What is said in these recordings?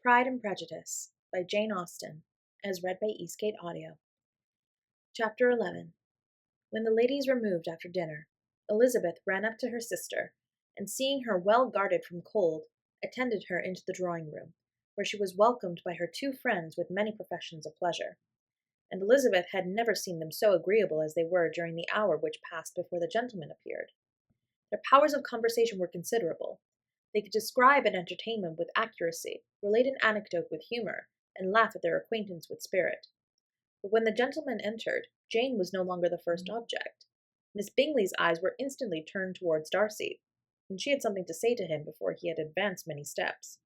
Pride and Prejudice by Jane Austen, as read by Eastgate Audio. Chapter 11. When the ladies removed after dinner, Elizabeth ran up to her sister, and seeing her well guarded from cold, attended her into the drawing-room, where she was welcomed by her two friends with many professions of pleasure. And Elizabeth had never seen them so agreeable as they were during the hour which passed before the gentlemen appeared. Their powers of conversation were considerable. They could describe an entertainment with accuracy, relate an anecdote with humour, and laugh at their acquaintance with spirit. But when the gentlemen entered, Jane was no longer the first object. Miss Bingley's eyes were instantly turned towards Darcy, and she had something to say to him before he had advanced many steps.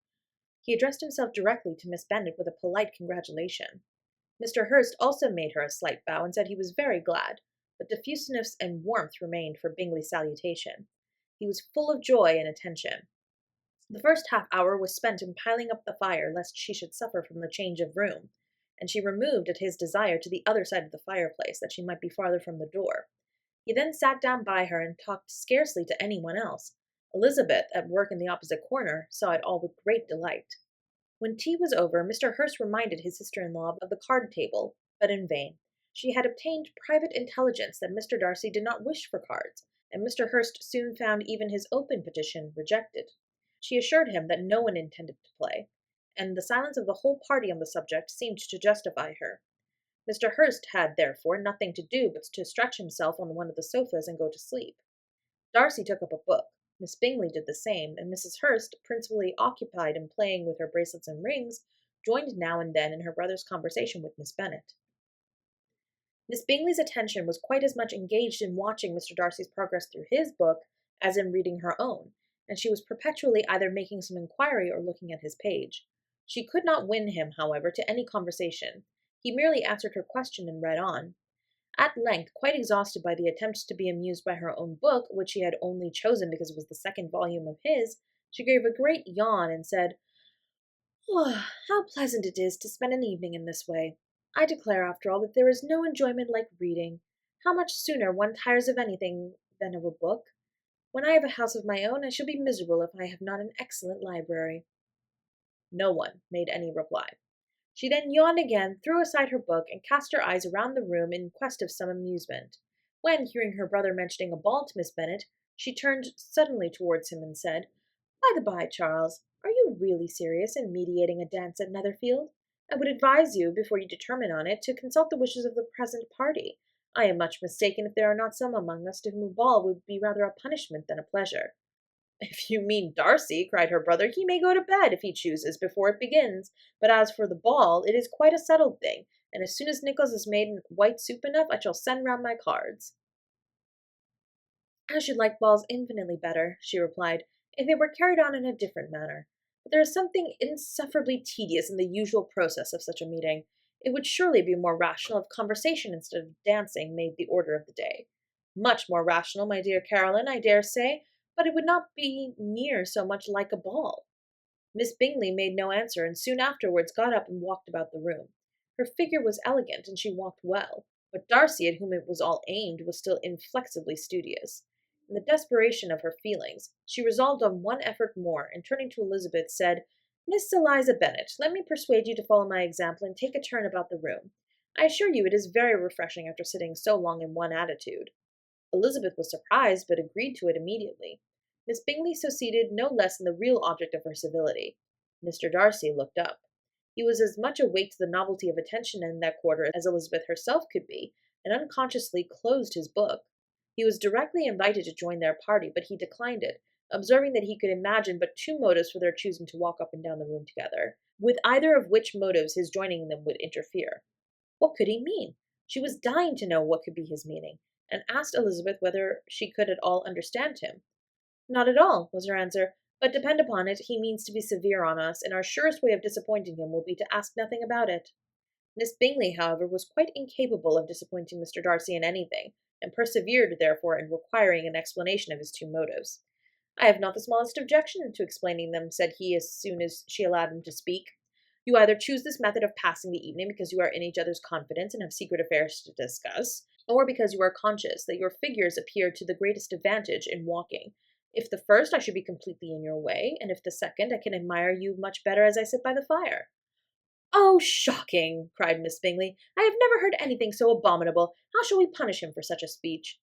He addressed himself directly to Miss Bennet with a polite congratulation. Mr. Hurst also made her a slight bow and said he was very glad, but diffusiveness and warmth remained for Bingley's salutation. He was full of joy and attention. The first half-hour was spent in piling up the fire lest she should suffer from the change of room, and she removed at his desire to the other side of the fireplace that she might be farther from the door. He then sat down by her and talked scarcely to anyone else. Elizabeth, at work in the opposite corner, saw it all with great delight. When tea was over, Mr. Hurst reminded his sister-in-law of the card-table, but in vain. She had obtained private intelligence that Mr. Darcy did not wish for cards, and Mr. Hurst soon found even his open petition rejected. She assured him that no one intended to play, and the silence of the whole party on the subject seemed to justify her. Mr. Hurst had, therefore, nothing to do but to stretch himself on one of the sofas and go to sleep. Darcy took up a book, Miss Bingley did the same, and Mrs. Hurst, principally occupied in playing with her bracelets and rings, joined now and then in her brother's conversation with Miss Bennet. Miss Bingley's attention was quite as much engaged in watching Mr. Darcy's progress through his book as in reading her own, and she was perpetually either making some inquiry or looking at his page. She could not win him, however, to any conversation. He merely answered her question and read on. At length, quite exhausted by the attempt to be amused by her own book, which she had only chosen because it was the second volume of his, she gave a great yawn and said, "Oh, how pleasant it is to spend an evening in this way! I declare, after all, that there is no enjoyment like reading. How much sooner one tires of anything than of a book! When I have a house of my own, I shall be miserable if I have not an excellent library." No one made any reply. She then yawned again, threw aside her book, and cast her eyes around the room in quest of some amusement, when, hearing her brother mentioning a ball to Miss Bennet, she turned suddenly towards him and said, "By the by, Charles, are you really serious in meditating a dance at Netherfield? I would advise you, before you determine on it, to consult the wishes of the present party. I am much mistaken if there are not some among us to whom a ball would be rather a punishment than a pleasure." "If you mean Darcy," cried her brother, "he may go to bed, if he chooses, before it begins. But as for the ball, it is quite a settled thing, and as soon as Nicholas has made white soup enough, I shall send round my cards." "I should like balls infinitely better," she replied, "if they were carried on in a different manner. But there is something insufferably tedious in the usual process of such a meeting. It would surely be more rational if conversation instead of dancing made the order of the day. Much more rational, my dear Caroline, I dare say, but it would not be near so much like a ball." Miss Bingley made no answer, and soon afterwards got up and walked about the room. Her figure was elegant, and she walked well, but Darcy, at whom it was all aimed, was still inflexibly studious. In the desperation of her feelings, she resolved on one effort more, and turning to Elizabeth, said, "Miss Eliza Bennet, let me persuade you to follow my example and take a turn about the room. I assure you it is very refreshing after sitting so long in one attitude." Elizabeth was surprised, but agreed to it immediately. Miss Bingley succeeded no less in the real object of her civility. Mr. Darcy looked up. He was as much awake to the novelty of attention in that quarter as Elizabeth herself could be, and unconsciously closed his book. He was directly invited to join their party, but he declined it, observing that he could imagine but two motives for their choosing to walk up and down the room together, with either of which motives his joining them would interfere. What could he mean? She was dying to know what could be his meaning, and asked Elizabeth whether she could at all understand him. "Not at all," was her answer, "but depend upon it, he means to be severe on us, and our surest way of disappointing him will be to ask nothing about it." Miss Bingley, however, was quite incapable of disappointing Mr. Darcy in anything, and persevered, therefore, in requiring an explanation of his two motives. "I have not the smallest objection to explaining them," said he as soon as she allowed him to speak. "You either choose this method of passing the evening because you are in each other's confidence and have secret affairs to discuss, or because you are conscious that your figures appear to the greatest advantage in walking. If the first, I should be completely in your way, and if the second, I can admire you much better as I sit by the fire." "Oh, shocking!" cried Miss Bingley. "I have never heard anything so abominable. How shall we punish him for such a speech?"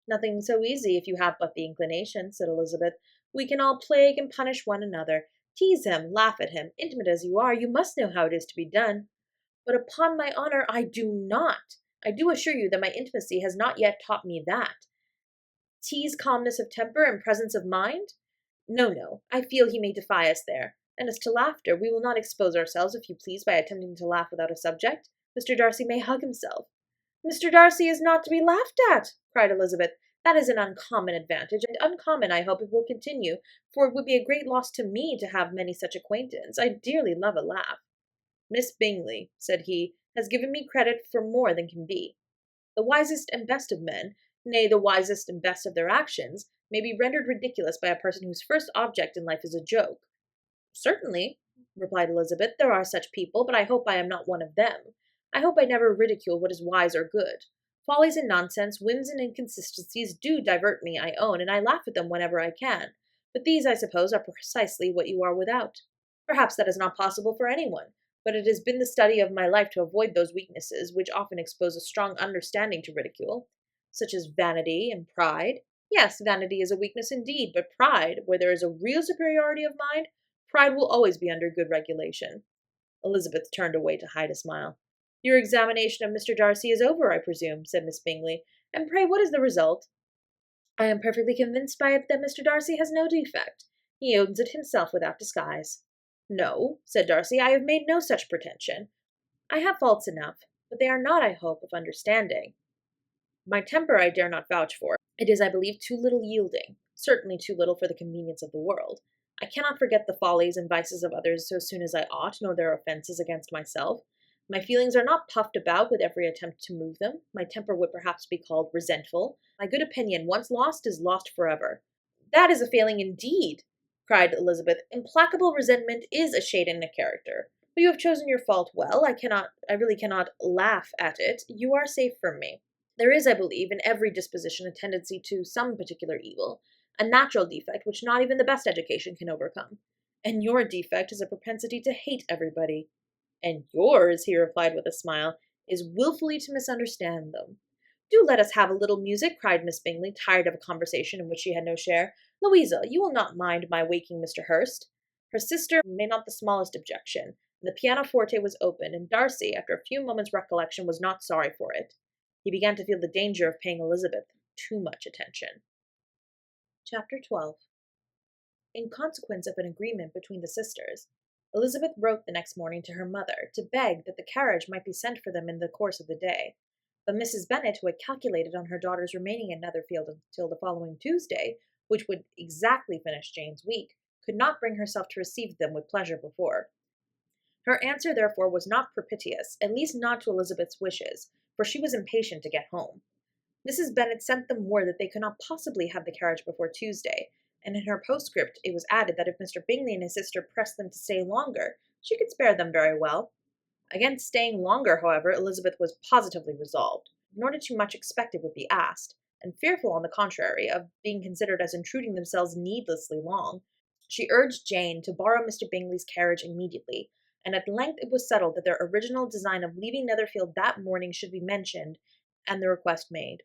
"Nothing so easy, if you have but the inclination," said Elizabeth. "We can all plague and punish one another. Tease him, laugh at him. Intimate as you are, you must know how it is to be done." "But upon my honor, I do not. I do assure you that my intimacy has not yet taught me that. Tease calmness of temper and presence of mind? No, no, I feel he may defy us there. And as to laughter, we will not expose ourselves, if you please, by attempting to laugh without a subject. Mr. Darcy may hug himself." "Mr. Darcy is not to be laughed at," cried Elizabeth. "That is an uncommon advantage, and uncommon I hope it will continue, for it would be a great loss to me to have many such acquaintance. I dearly love a laugh." "Miss Bingley," said he, "has given me credit for more than can be. The wisest and best of men, nay, the wisest and best of their actions, may be rendered ridiculous by a person whose first object in life is a joke." "Certainly," replied Elizabeth, "there are such people, but I hope I am not one of them. I hope I never ridicule what is wise or good. Follies and nonsense, whims and inconsistencies do divert me, I own, and I laugh at them whenever I can. But these, I suppose, are precisely what you are without. Perhaps that is not possible for anyone, but it has been the study of my life to avoid those weaknesses which often expose a strong understanding to ridicule, such as vanity and pride. Yes, vanity is a weakness indeed, but pride, where there is a real superiority of mind, pride will always be under good regulation." Elizabeth turned away to hide a smile. "Your examination of Mr. Darcy is over, I presume," said Miss Bingley. "And pray what is the result?" "I am perfectly convinced by it that Mr. Darcy has no defect. He owns it himself without disguise." "No," said Darcy, "I have made no such pretension. I have faults enough, but they are not, I hope, of understanding. My temper I dare not vouch for. It is, I believe, too little yielding, certainly too little for the convenience of the world. I cannot forget the follies and vices of others so soon as I ought, nor their offences against myself. My feelings are not puffed about with every attempt to move them. My temper would perhaps be called resentful. My good opinion, once lost, is lost forever." "That is a failing indeed," cried Elizabeth. "Implacable resentment is a shade in a character. But you have chosen your fault well. I really cannot laugh at it. You are safe from me. There is, I believe, in every disposition a tendency to some particular evil, a natural defect which not even the best education can overcome. And your defect is a propensity to hate everybody." "And yours," he replied with a smile, "is wilfully to misunderstand them." "Do let us have a little music," cried Miss Bingley, tired of a conversation in which she had no share. "Louisa, you will not mind my waking Mr. Hurst?" Her sister made not the smallest objection, and the pianoforte was opened, and Darcy, after a few moments' recollection, was not sorry for it. He began to feel the danger of paying Elizabeth too much attention. Chapter 12. In consequence of an agreement between the sisters, Elizabeth wrote the next morning to her mother to beg that the carriage might be sent for them in the course of the day. But Mrs. Bennet, who had calculated on her daughters remaining at Netherfield until the following Tuesday, which would exactly finish Jane's week, could not bring herself to receive them with pleasure before. Her answer, therefore, was not propitious, at least not to Elizabeth's wishes, for she was impatient to get home. Mrs. Bennet sent them word that they could not possibly have the carriage before Tuesday, and in her postscript it was added that if Mr. Bingley and his sister pressed them to stay longer, she could spare them very well. Against staying longer, however, Elizabeth was positively resolved, nor did she much expect it would be asked, and fearful, on the contrary, of being considered as intruding themselves needlessly long, she urged Jane to borrow Mr. Bingley's carriage immediately, and at length it was settled that their original design of leaving Netherfield that morning should be mentioned, and the request made.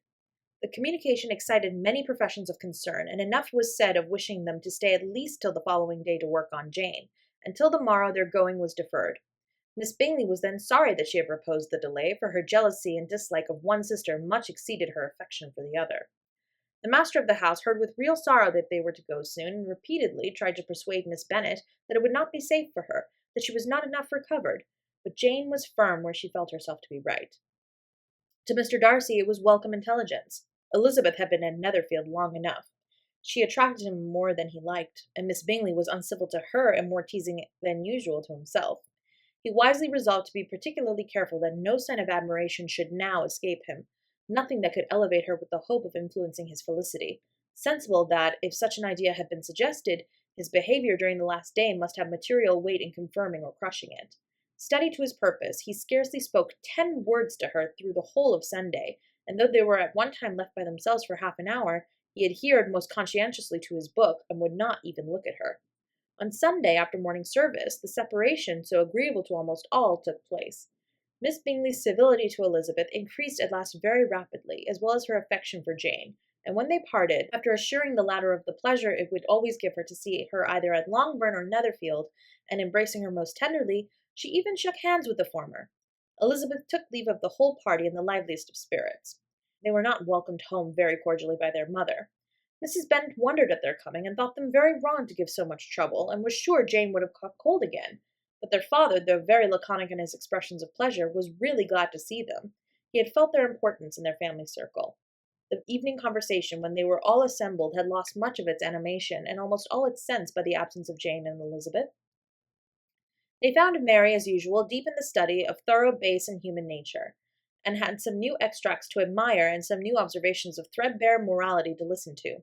The communication excited many professions of concern, and enough was said of wishing them to stay at least till the following day to work on Jane, and till the morrow their going was deferred. Miss Bingley was then sorry that she had proposed the delay, for her jealousy and dislike of one sister much exceeded her affection for the other. The master of the house heard with real sorrow that they were to go soon, and repeatedly tried to persuade Miss Bennet that it would not be safe for her, that she was not enough recovered, but Jane was firm where she felt herself to be right. To Mr. Darcy it was welcome intelligence. Elizabeth had been at Netherfield long enough. She attracted him more than he liked, and Miss Bingley was uncivil to her and more teasing than usual to himself. He wisely resolved to be particularly careful that no sign of admiration should now escape him, nothing that could elevate her with the hope of influencing his felicity, sensible that, if such an idea had been suggested, his behaviour during the last day must have material weight in confirming or crushing it. Steady to his purpose, he scarcely spoke 10 words to her through the whole of Sunday, and though they were at one time left by themselves for half an hour, He adhered most conscientiously to his book, and would not even look at her. On Sunday, after morning service, the separation, so agreeable to almost all, took place. Miss Bingley's civility to Elizabeth increased at last very rapidly, as well as her affection for Jane, and when they parted, after assuring the latter of the pleasure it would always give her to see her either at Longbourn or Netherfield, and embracing her most tenderly, she even shook hands with the former. Elizabeth took leave of the whole party in the liveliest of spirits. They were not welcomed home very cordially by their mother. Mrs. Bennet wondered at their coming, and thought them very wrong to give so much trouble, and was sure Jane would have caught cold again. But their father, though very laconic in his expressions of pleasure, was really glad to see them. He had felt their importance in their family circle. The evening conversation, when they were all assembled, had lost much of its animation, and almost all its sense, by the absence of Jane and Elizabeth. They found Mary, as usual, deep in the study of thorough base and human nature, and had some new extracts to admire and some new observations of threadbare morality to listen to.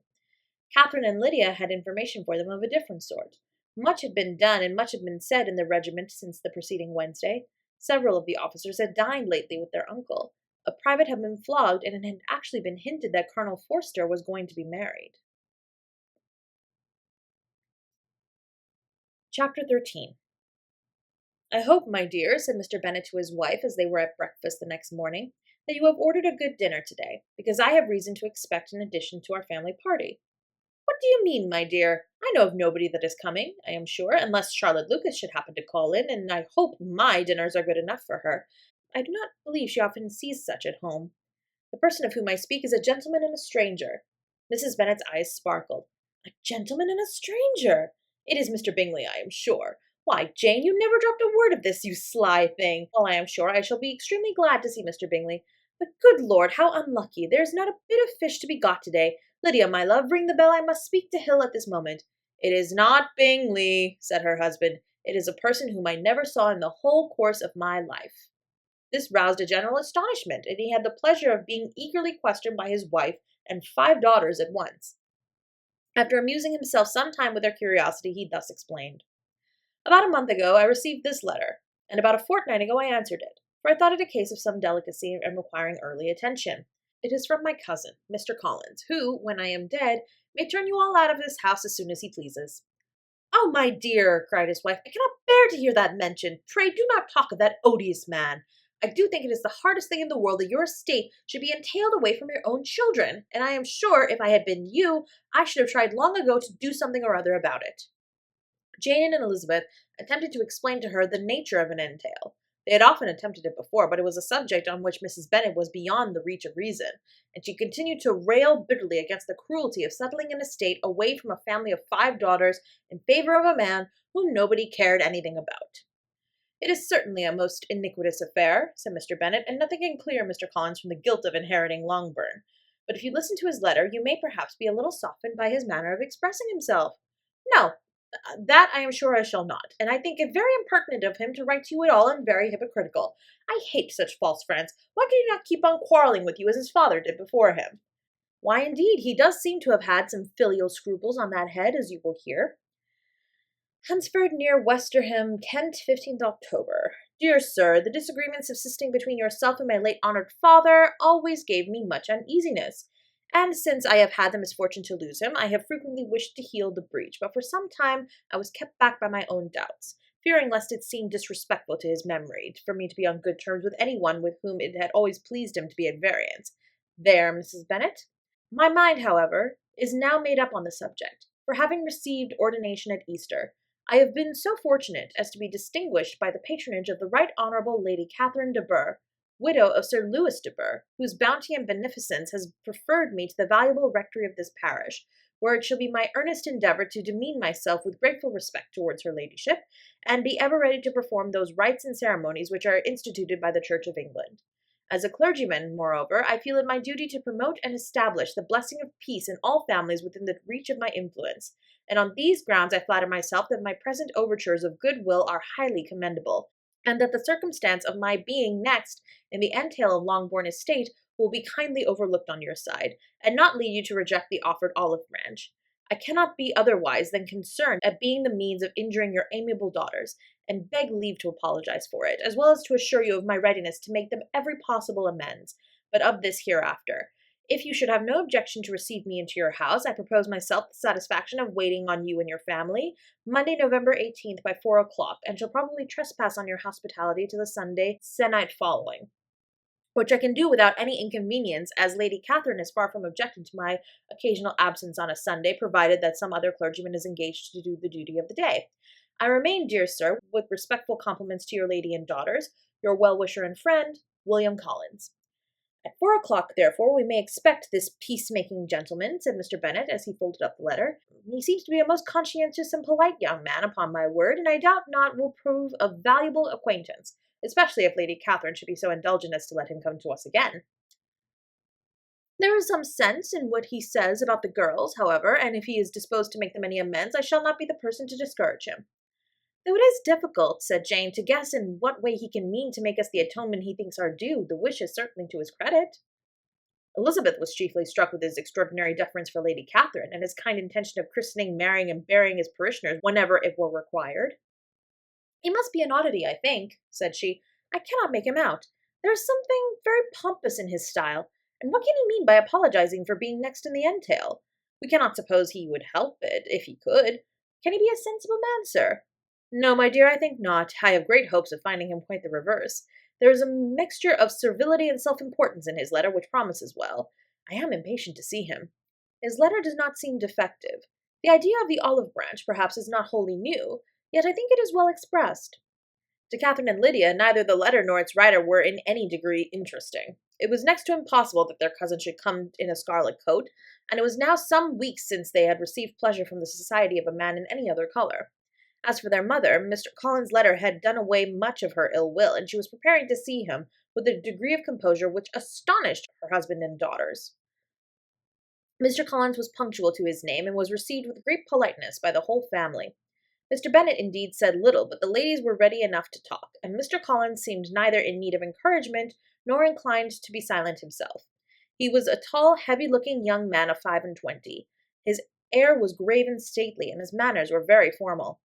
Catherine and Lydia had information for them of a different sort. Much had been done and much had been said in the regiment since the preceding Wednesday. Several of the officers had dined lately with their uncle. A private had been flogged, and it had actually been hinted that Colonel Forster was going to be married. Chapter 13. "I hope, my dear," said Mr. Bennet to his wife as they were at breakfast the next morning, "that you have ordered a good dinner today, because I have reason to expect an addition to our family party." "What do you mean, my dear? I know of nobody that is coming, I am sure, unless Charlotte Lucas should happen to call in, and I hope my dinners are good enough for her. I do not believe she often sees such at home. The person of whom I speak is a gentleman and a stranger." Mrs. Bennet's eyes sparkled. "A gentleman and a stranger! It is Mr. Bingley, I am sure. Why, Jane, you never dropped a word of this, you sly thing! Well, I am sure I shall be extremely glad to see Mr. Bingley. But, good Lord, how unlucky! There is not a bit of fish to be got to-day. Lydia, my love, ring the bell. I must speak to Hill at this moment." "It is not Bingley," said her husband. "It is a person whom I never saw in the whole course of my life." This roused a general astonishment, and he had the pleasure of being eagerly questioned by his wife and 5 daughters at once. After amusing himself some time with their curiosity, he thus explained: "About a month ago I received this letter, and about a fortnight ago I answered it, for I thought it a case of some delicacy and requiring early attention. It is from my cousin, Mr. Collins, who, when I am dead, may turn you all out of this house as soon as he pleases." "Oh, my dear," cried his wife, "I cannot bear to hear that mentioned. Pray do not talk of that odious man. I do think it is the hardest thing in the world that your estate should be entailed away from your own children, and I am sure, if I had been you, I should have tried long ago to do something or other about it." Jane and Elizabeth attempted to explain to her the nature of an entail. They had often attempted it before, but it was a subject on which Mrs. Bennet was beyond the reach of reason, and she continued to rail bitterly against the cruelty of settling an estate away from a family of 5 daughters in favor of a man whom nobody cared anything about. "It is certainly a most iniquitous affair," said Mr. Bennet, "and nothing can clear Mr. Collins from the guilt of inheriting Longbourn. But if you listen to his letter, you may perhaps be a little softened by his manner of expressing himself." "No, that I am sure I shall not, and I think it very impertinent of him to write to you at all, and very hypocritical. I hate such false friends. Why can he not keep on quarrelling with you as his father did before him?" "Why, indeed, he does seem to have had some filial scruples on that head, as you will hear." "Hunsford, near Westerham, Kent, 15th October. Dear Sir, the disagreement subsisting between yourself and my late honoured father always gave me much uneasiness, and since I have had the misfortune to lose him, I have frequently wished to heal the breach, but for some time I was kept back by my own doubts, fearing lest it seemed disrespectful to his memory for me to be on good terms with any one with whom it had always pleased him to be at variance. There, Mrs. Bennet. My mind, however, is now made up on the subject, for having received ordination at Easter, I have been so fortunate as to be distinguished by the patronage of the Right Honourable Lady Catherine de Bourgh, widow of Sir Louis de Bourgh, whose bounty and beneficence has preferred me to the valuable rectory of this parish, where it shall be my earnest endeavour to demean myself with grateful respect towards her ladyship, and be ever ready to perform those rites and ceremonies which are instituted by the Church of England. As a clergyman, moreover, I feel it my duty to promote and establish the blessing of peace in all families within the reach of my influence, and on these grounds I flatter myself that my present overtures of good will are highly commendable, and that the circumstance of my being next in the entail of Longbourn estate will be kindly overlooked on your side, and not lead you to reject the offered olive branch. I cannot be otherwise than concerned at being the means of injuring your amiable daughters, and beg leave to apologize for it, as well as to assure you of my readiness to make them every possible amends, but of this hereafter. If you should have no objection to receive me into your house, I propose myself the satisfaction of waiting on you and your family Monday, November 18th by 4 o'clock, and shall probably trespass on your hospitality to the Sunday se'nnight following, which I can do without any inconvenience, as Lady Catherine is far from objecting to my occasional absence on a Sunday, provided that some other clergyman is engaged to do the duty of the day. I remain, dear sir, with respectful compliments to your lady and daughters, your well-wisher and friend, William Collins. At 4 o'clock, therefore, we may expect this peacemaking gentleman, said Mr. Bennet, as he folded up the letter. He seems to be a most conscientious and polite young man, upon my word, and I doubt not will prove a valuable acquaintance, especially if Lady Catherine should be so indulgent as to let him come to us again. There is some sense in what he says about the girls, however, and if he is disposed to make them any amends, I shall not be the person to discourage him. Though it is difficult, said Jane, to guess in what way he can mean to make us the atonement he thinks our due, the wish is certainly to his credit. Elizabeth was chiefly struck with his extraordinary deference for Lady Catherine, and his kind intention of christening, marrying, and burying his parishioners whenever it were required. He must be an oddity, I think, said she. I cannot make him out. There is something very pompous in his style, and what can he mean by apologizing for being next in the entail? We cannot suppose he would help it, if he could. Can he be a sensible man, sir? No, my dear, I think not. I have great hopes of finding him quite the reverse. There is a mixture of servility and self-importance in his letter which promises well. I am impatient to see him. His letter does not seem defective. The idea of the olive branch, perhaps, is not wholly new, yet I think it is well expressed. To Catherine and Lydia, neither the letter nor its writer were in any degree interesting. It was next to impossible that their cousin should come in a scarlet coat, and it was now some weeks since they had received pleasure from the society of a man in any other color. As for their mother, Mr. Collins's letter had done away much of her ill will, and she was preparing to see him with a degree of composure which astonished her husband and daughters. Mr. Collins was punctual to his name, and was received with great politeness by the whole family. Mr. Bennet indeed said little, but the ladies were ready enough to talk, and Mr. Collins seemed neither in need of encouragement nor inclined to be silent himself. He was a tall, heavy-looking young man of 25. His air was grave and stately, and his manners were very formal.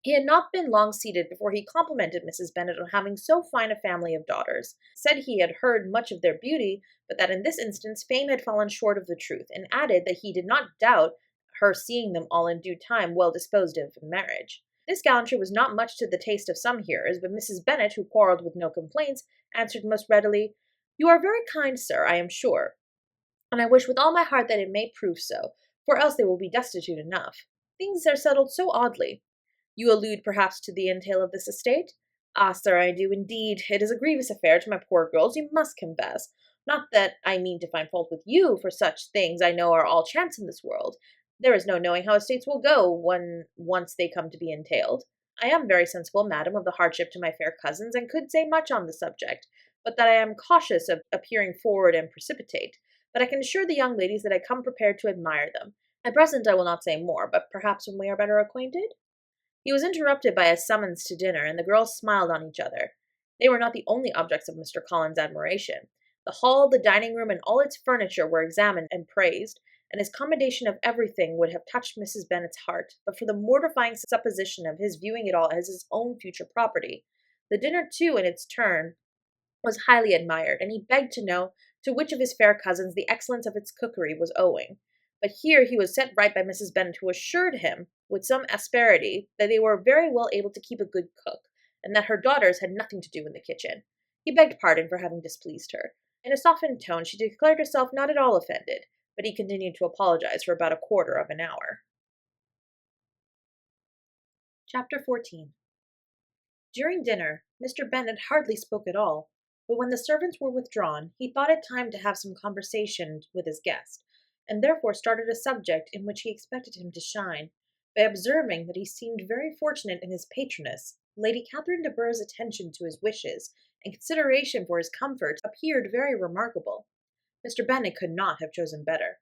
He had not been long seated before he complimented Mrs. Bennet on having so fine a family of daughters, said he had heard much of their beauty, but that in this instance fame had fallen short of the truth, and added that he did not doubt her seeing them all in due time well disposed of in marriage. This gallantry was not much to the taste of some hearers, but Mrs. Bennet, who quarrelled with no complaints, answered most readily, "You are very kind, sir, I am sure, and I wish with all my heart that it may prove so, for else they will be destitute enough. Things are settled so oddly. You allude, perhaps, to the entail of this estate? Ah, sir, I do indeed. It is a grievous affair to my poor girls, you must confess. Not that I mean to find fault with you, for such things I know are all chance in this world. There is no knowing how estates will go when once they come to be entailed. I am very sensible, madam, of the hardship to my fair cousins, and could say much on the subject, but that I am cautious of appearing forward and precipitate. But I can assure the young ladies that I come prepared to admire them. At present I will not say more, but perhaps when we are better acquainted?" He was interrupted by a summons to dinner, and the girls smiled on each other. They were not the only objects of Mr. Collins's admiration. The hall, the dining room, and all its furniture were examined and praised, and his commendation of everything would have touched Mrs. Bennet's heart, but for the mortifying supposition of his viewing it all as his own future property. The dinner, too, in its turn, was highly admired, and he begged to know to which of his fair cousins the excellence of its cookery was owing. But here he was set right by Mrs. Bennet, who assured him, with some asperity, that they were very well able to keep a good cook, and that her daughters had nothing to do in the kitchen. He begged pardon for having displeased her. In a softened tone she declared herself not at all offended, but he continued to apologize for about a quarter of an hour. Chapter 14. During dinner, Mr. Bennet hardly spoke at all, but when the servants were withdrawn, he thought it time to have some conversation with his guest, and therefore started a subject in which he expected him to shine, by observing that he seemed very fortunate in his patroness. Lady Catherine de Bourgh's attention to his wishes and consideration for his comfort appeared very remarkable. Mr. Bennet could not have chosen better.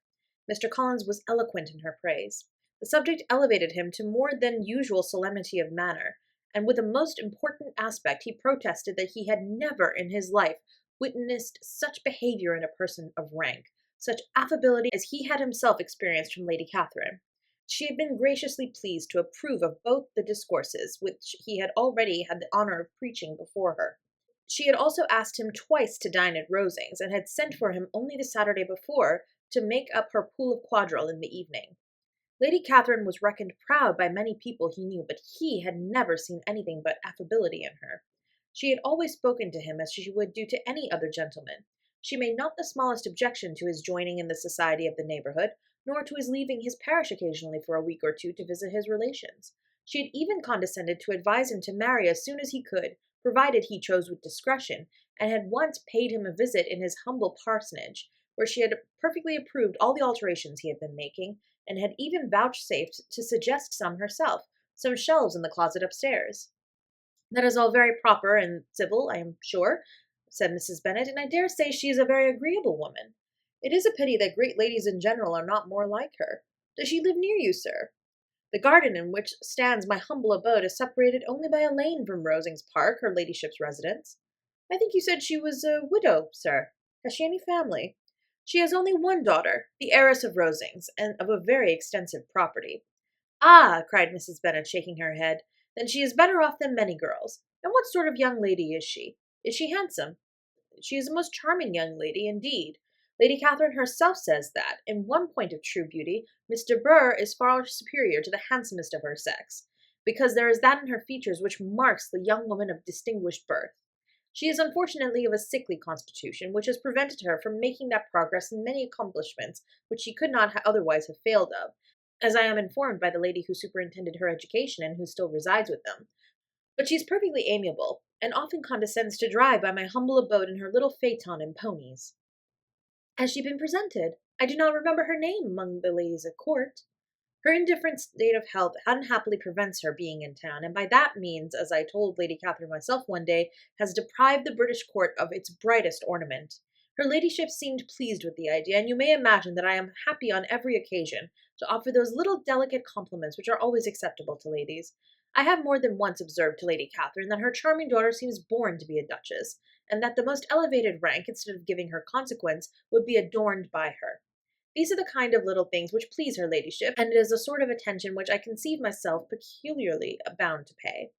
Mr. Collins was eloquent in her praise. The subject elevated him to more than usual solemnity of manner, and with a most important aspect he protested that he had never in his life witnessed such behavior in a person of rank, such affability as he had himself experienced from Lady Catherine. She had been graciously pleased to approve of both the discourses which he had already had the honour of preaching before her. She had also asked him twice to dine at Rosings, and had sent for him only the Saturday before to make up her pool of quadrille in the evening. Lady Catherine was reckoned proud by many people he knew, but he had never seen anything but affability in her. She had always spoken to him as she would do to any other gentleman. She made not the smallest objection to his joining in the society of the neighborhood, nor to his leaving his parish occasionally for a week or two to visit his relations. She had even condescended to advise him to marry as soon as he could, provided he chose with discretion, and had once paid him a visit in his humble parsonage, where she had perfectly approved all the alterations he had been making, and had even vouchsafed to suggest some herself, some shelves in the closet upstairs. "That is all very proper and civil, I am sure," said Mrs. Bennet, "and I dare say she is a very agreeable woman. It is a pity that great ladies in general are not more like her. Does she live near you, sir? The garden in which stands my humble abode is separated only by a lane from Rosings Park, her ladyship's residence. I think you said she was a widow, sir. Has she any family?" "She has only one daughter, the heiress of Rosings, and of a very extensive property." "Ah!" cried Mrs. Bennet, shaking her head, "then she is better off than many girls. And what sort of young lady is she? Is she handsome?" "She is a most charming young lady, indeed. Lady Catherine herself says that, in one point of true beauty, Miss de Bourgh is far superior to the handsomest of her sex, because there is that in her features which marks the young woman of distinguished birth. She is unfortunately of a sickly constitution, which has prevented her from making that progress in many accomplishments which she could not otherwise have failed of, as I am informed by the lady who superintended her education and who still resides with them. But she is perfectly amiable, and often condescends to drive by my humble abode in her little phaeton and ponies." "Has she been presented? I do not remember her name among the ladies at court." "Her indifferent state of health unhappily prevents her being in town, and by that means, as I told Lady Catherine myself one day, has deprived the British court of its brightest ornament. Her ladyship seemed pleased with the idea, and you may imagine that I am happy on every occasion to offer those little delicate compliments which are always acceptable to ladies. I have more than once observed to Lady Catherine that her charming daughter seems born to be a duchess, and that the most elevated rank, instead of giving her consequence, would be adorned by her. These are the kind of little things which please her ladyship, and it is a sort of attention which I conceive myself peculiarly bound to pay."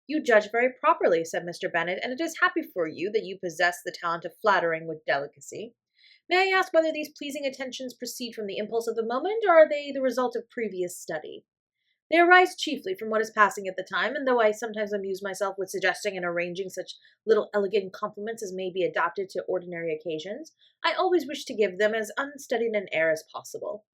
"You judge very properly," said Mr. Bennet, "and it is happy for you that you possess the talent of flattering with delicacy. May I ask whether these pleasing attentions proceed from the impulse of the moment, or are they the result of previous study?" "They arise chiefly from what is passing at the time, and though I sometimes amuse myself with suggesting and arranging such little elegant compliments as may be adapted to ordinary occasions, I always wish to give them as unstudied an air as possible."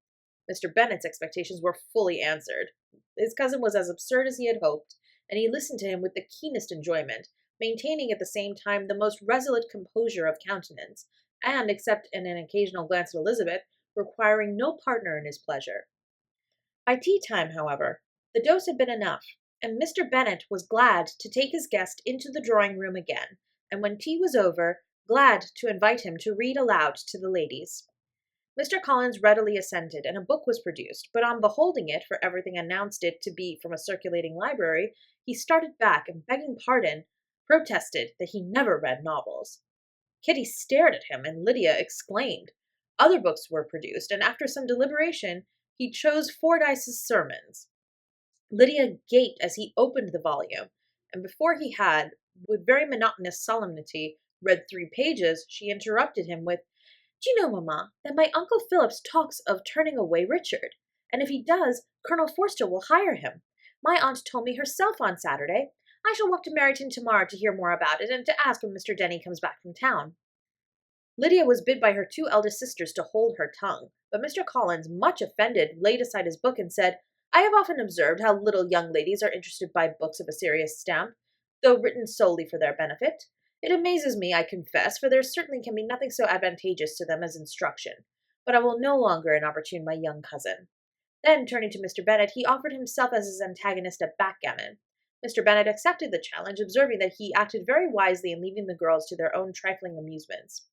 Mr. Bennet's expectations were fully answered. His cousin was as absurd as he had hoped, and he listened to him with the keenest enjoyment, maintaining at the same time the most resolute composure of countenance, and, except in an occasional glance at Elizabeth, requiring no partner in his pleasure. By tea time, however, the dose had been enough, and Mr. Bennet was glad to take his guest into the drawing room again, and when tea was over, glad to invite him to read aloud to the ladies. Mr. Collins readily assented, and a book was produced, but on beholding it, for everything announced it to be from a circulating library, he started back, and begging pardon, protested that he never read novels. Kitty stared at him, and Lydia exclaimed. Other books were produced, and after some deliberation, he chose Fordyce's Sermons. Lydia gaped as he opened the volume, and before he had, with very monotonous solemnity, read 3 pages, she interrupted him with, "Do you know, mamma, that my Uncle Phillips talks of turning away Richard, and if he does, Colonel Forster will hire him. My aunt told me herself on Saturday. I shall walk to Meryton tomorrow to hear more about it, and to ask when Mr. Denny comes back from town." Lydia was bid by her 2 eldest sisters to hold her tongue, but Mr. Collins, much offended, laid aside his book and said, "I have often observed how little young ladies are interested by books of a serious stamp, though written solely for their benefit. It amazes me, I confess, for there certainly can be nothing so advantageous to them as instruction. But I will no longer importune my young cousin." Then, turning to Mr. Bennet, he offered himself as his antagonist at backgammon. Mr. Bennet accepted the challenge, observing that he acted very wisely in leaving the girls to their own trifling amusements.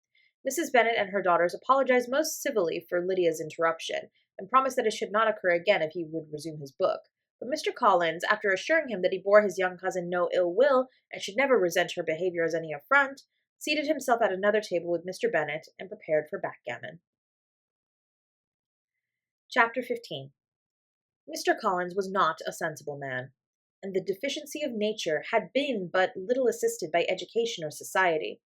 Mrs. Bennet and her daughters apologized most civilly for Lydia's interruption, and promised that it should not occur again if he would resume his book. But Mr. Collins, after assuring him that he bore his young cousin no ill will, and should never resent her behavior as any affront, seated himself at another table with Mr. Bennet, and prepared for backgammon. Chapter 15. Mr. Collins was not a sensible man. and the deficiency of nature had been but little assisted by education or society,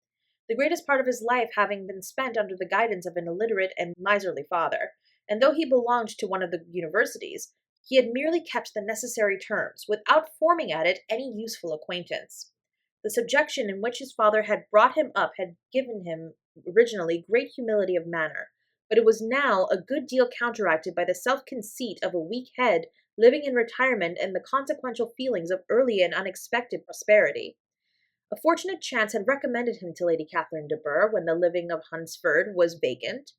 the greatest part of his life having been spent under the guidance of an illiterate and miserly father, and though he belonged to one of the universities, he had merely kept the necessary terms, without forming at it any useful acquaintance. The subjection in which his father had brought him up had given him originally great humility of manner, but it was now a good deal counteracted by the self-conceit of a weak head living in retirement and the consequential feelings of early and unexpected prosperity. A fortunate chance had recommended him to Lady Catherine de Bourgh when the living of Hunsford was vacant,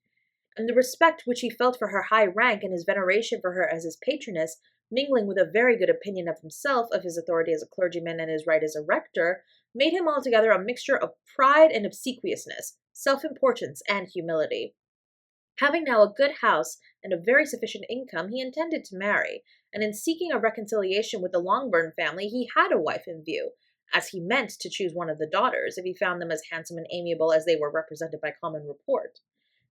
and the respect which he felt for her high rank and his veneration for her as his patroness, mingling with a very good opinion of himself, of his authority as a clergyman and his right as a rector, made him altogether a mixture of pride and obsequiousness, self-importance and humility. Having now a good house and a very sufficient income, he intended to marry, and in seeking a reconciliation with the Longbourn family, he had a wife in view, as he meant to choose one of the daughters, if he found them as handsome and amiable as they were represented by common report.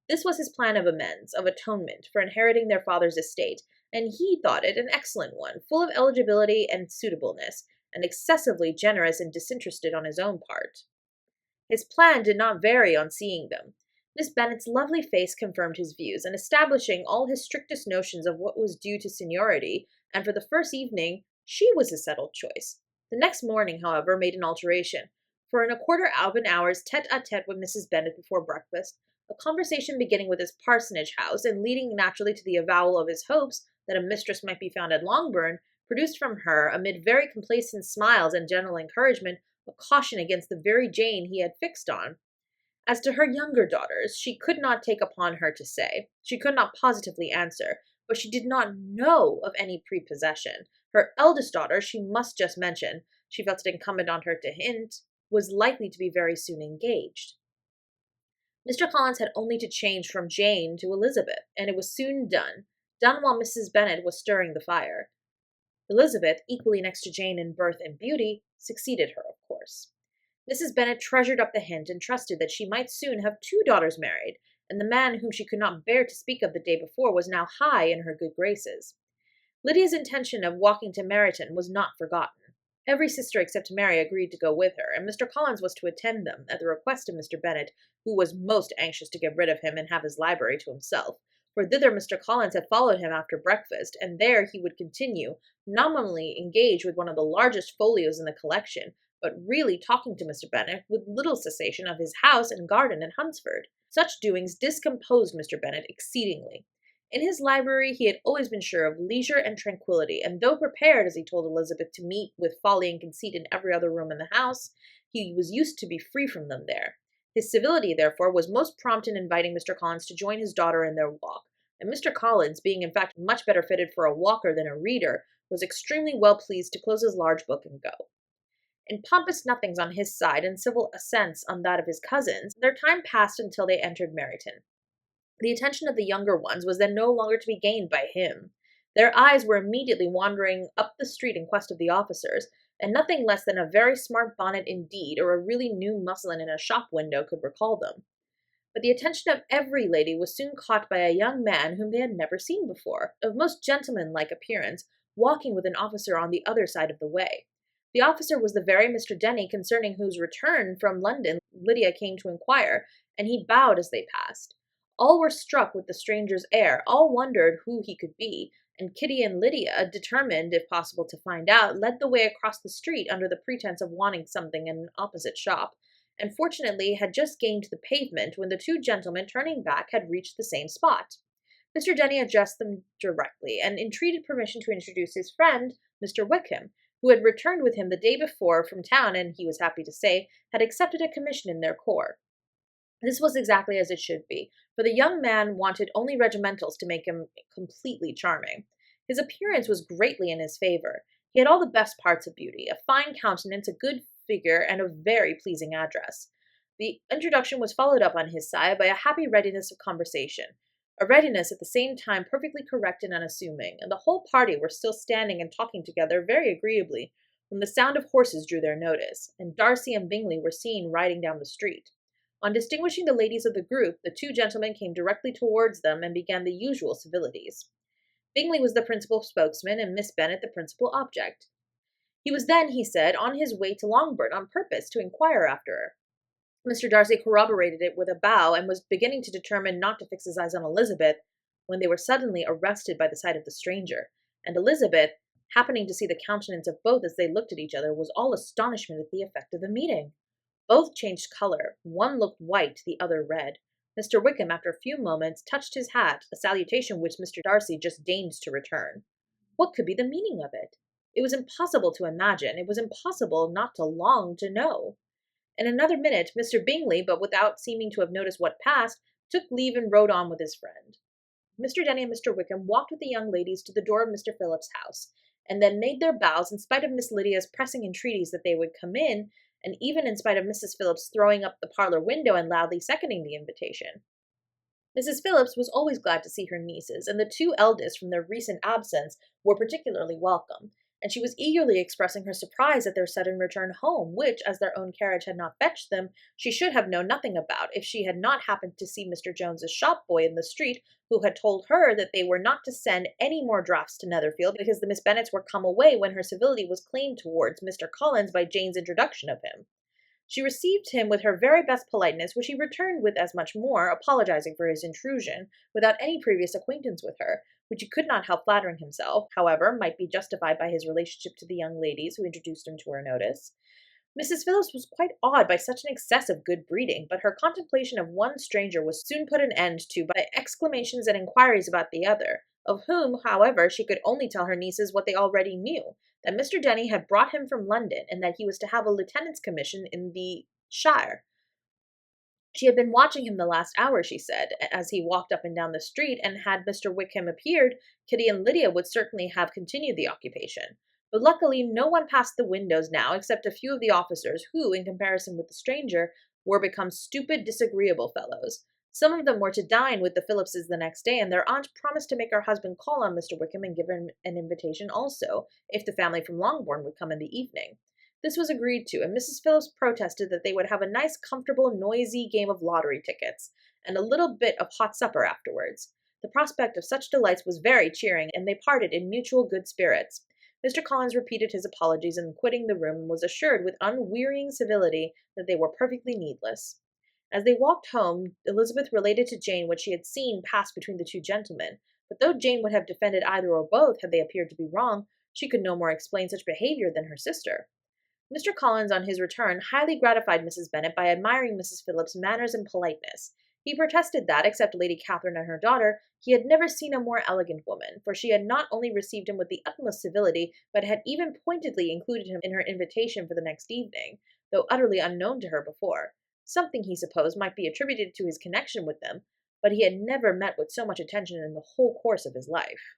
This was his plan of amends, of atonement, for inheriting their father's estate, and he thought it an excellent one, full of eligibility and suitableness, and excessively generous and disinterested on his own part. His plan did not vary on seeing them. Miss Bennet's lovely face confirmed his views, and establishing all his strictest notions of what was due to seniority, and for the first evening she was his settled choice. The next morning, however, made an alteration, for in a quarter of an hour's tete-a-tete with Mrs. Bennet before breakfast, a conversation beginning with his parsonage house, and leading naturally to the avowal of his hopes that a mistress might be found at Longbourn, produced from her, amid very complacent smiles and general encouragement, a caution against the very Jane he had fixed on. As to her younger daughters, she could not take upon her to say, she could not positively answer, but she did not know of any prepossession. Her eldest daughter, she must just mention, she felt it incumbent on her to hint, was likely to be very soon engaged. Mr. Collins had only to change from Jane to Elizabeth, and it was soon done while Mrs. Bennet was stirring the fire. Elizabeth, equally next to Jane in birth and beauty, succeeded her, of course. Mrs. Bennet treasured up the hint and trusted that she might soon have 2 daughters married, and the man whom she could not bear to speak of the day before was now high in her good graces. Lydia's intention of walking to Meryton was not forgotten. Every sister except Mary agreed to go with her, and Mr. Collins was to attend them, at the request of Mr. Bennet, who was most anxious to get rid of him and have his library to himself, for thither Mr. Collins had followed him after breakfast, and there he would continue, nominally engaged with one of the largest folios in the collection, but really talking to Mr. Bennet with little cessation of his house and garden at Hunsford. Such doings discomposed Mr. Bennet exceedingly. In his library he had always been sure of leisure and tranquillity, and though prepared, as he told Elizabeth, to meet with folly and conceit in every other room in the house, he was used to be free from them there. His civility, therefore, was most prompt in inviting Mr. Collins to join his daughter in their walk, and Mr. Collins, being in fact much better fitted for a walker than a reader, was extremely well pleased to close his large book and go. In pompous nothings on his side and civil assents on that of his cousins, their time passed until they entered Meryton. The attention of the younger ones was then no longer to be gained by him. Their eyes were immediately wandering up the street in quest of the officers, and nothing less than a very smart bonnet indeed, or a really new muslin in a shop window, could recall them. But the attention of every lady was soon caught by a young man whom they had never seen before, of most gentlemanlike appearance, walking with an officer on the other side of the way. The officer was the very Mr. Denny concerning whose return from London Lydia came to inquire, and he bowed as they passed. All were struck with the stranger's air, all wondered who he could be, and Kitty and Lydia, determined, if possible, to find out, led the way across the street under the pretence of wanting something in an opposite shop, and fortunately had just gained the pavement when the 2 gentlemen, turning back, had reached the same spot. Mr. Denny addressed them directly, and entreated permission to introduce his friend, Mr. Wickham, who had returned with him the day before from town, and, he was happy to say, had accepted a commission in their corps. This was exactly as it should be, for the young man wanted only regimentals to make him completely charming. His appearance was greatly in his favour. He had all the best parts of beauty, a fine countenance, a good figure, and a very pleasing address. The introduction was followed up on his side by a happy readiness of conversation, a readiness at the same time perfectly correct and unassuming, and the whole party were still standing and talking together very agreeably when the sound of horses drew their notice, and Darcy and Bingley were seen riding down the street. On distinguishing the ladies of the group, the 2 gentlemen came directly towards them and began the usual civilities. Bingley was the principal spokesman, and Miss Bennet the principal object. He was then, he said, on his way to Longbourn on purpose to inquire after her. Mr. Darcy corroborated it with a bow and was beginning to determine not to fix his eyes on Elizabeth when they were suddenly arrested by the sight of the stranger, and Elizabeth, happening to see the countenance of both as they looked at each other, was all astonishment at the effect of the meeting. Both changed color. One looked white, the other red. Mr. Wickham, after a few moments, touched his hat, a salutation which Mr. Darcy just deigned to return. What could be the meaning of it? It was impossible to imagine. It was impossible not to long to know. In another minute, Mr. Bingley, but without seeming to have noticed what passed, took leave and rode on with his friend. Mr. Denny and Mr. Wickham walked with the young ladies to the door of Mr. Phillips's house, and then made their bows in spite of Miss Lydia's pressing entreaties that they would come in, and even in spite of Mrs. Phillips throwing up the parlor window and loudly seconding the invitation. Mrs. Phillips was always glad to see her nieces, and the two eldest, from their recent absence, were particularly welcome, and she was eagerly expressing her surprise at their sudden return home, which, as their own carriage had not fetched them, she should have known nothing about if she had not happened to see Mr. Jones's shop boy in the street, who had told her that they were not to send any more drafts to Netherfield because the Miss Bennets were come away when her civility was claimed towards Mr. Collins by Jane's introduction of him. She received him with her very best politeness, which he returned with as much more, apologizing for his intrusion, without any previous acquaintance with her, which he could not help flattering himself, however, might be justified by his relationship to the young ladies who introduced him to her notice. Mrs. Phillips was quite awed by such an excess of good breeding, but her contemplation of one stranger was soon put an end to by exclamations and inquiries about the other, of whom, however, she could only tell her nieces what they already knew, that Mr. Denny had brought him from London, and that he was to have a lieutenant's commission in the shire. She had been watching him the last hour, she said, as he walked up and down the street, and had Mr. Wickham appeared, Kitty and Lydia would certainly have continued the occupation. But luckily no one passed the windows now except a few of the officers who, in comparison with the stranger, were become stupid, disagreeable fellows. Some of them were to dine with the Phillipses the next day, and their aunt promised to make her husband call on Mr. Wickham and give him an invitation also, if the family from Longbourn would come in the evening. This was agreed to, and Mrs. Phillips protested that they would have a nice, comfortable, noisy game of lottery tickets, and a little bit of hot supper afterwards. The prospect of such delights was very cheering, and they parted in mutual good spirits. Mr. Collins repeated his apologies in quitting the room, and was assured with unwearying civility that they were perfectly needless. As they walked home, Elizabeth related to Jane what she had seen pass between the two gentlemen, but though Jane would have defended either or both had they appeared to be wrong, she could no more explain such behavior than her sister. Mr. Collins, on his return, highly gratified Mrs. Bennet by admiring Mrs. Phillips's manners and politeness. He protested that, except Lady Catherine and her daughter, he had never seen a more elegant woman, for she had not only received him with the utmost civility, but had even pointedly included him in her invitation for the next evening, though utterly unknown to her before. Something, he supposed, might be attributed to his connection with them, but he had never met with so much attention in the whole course of his life.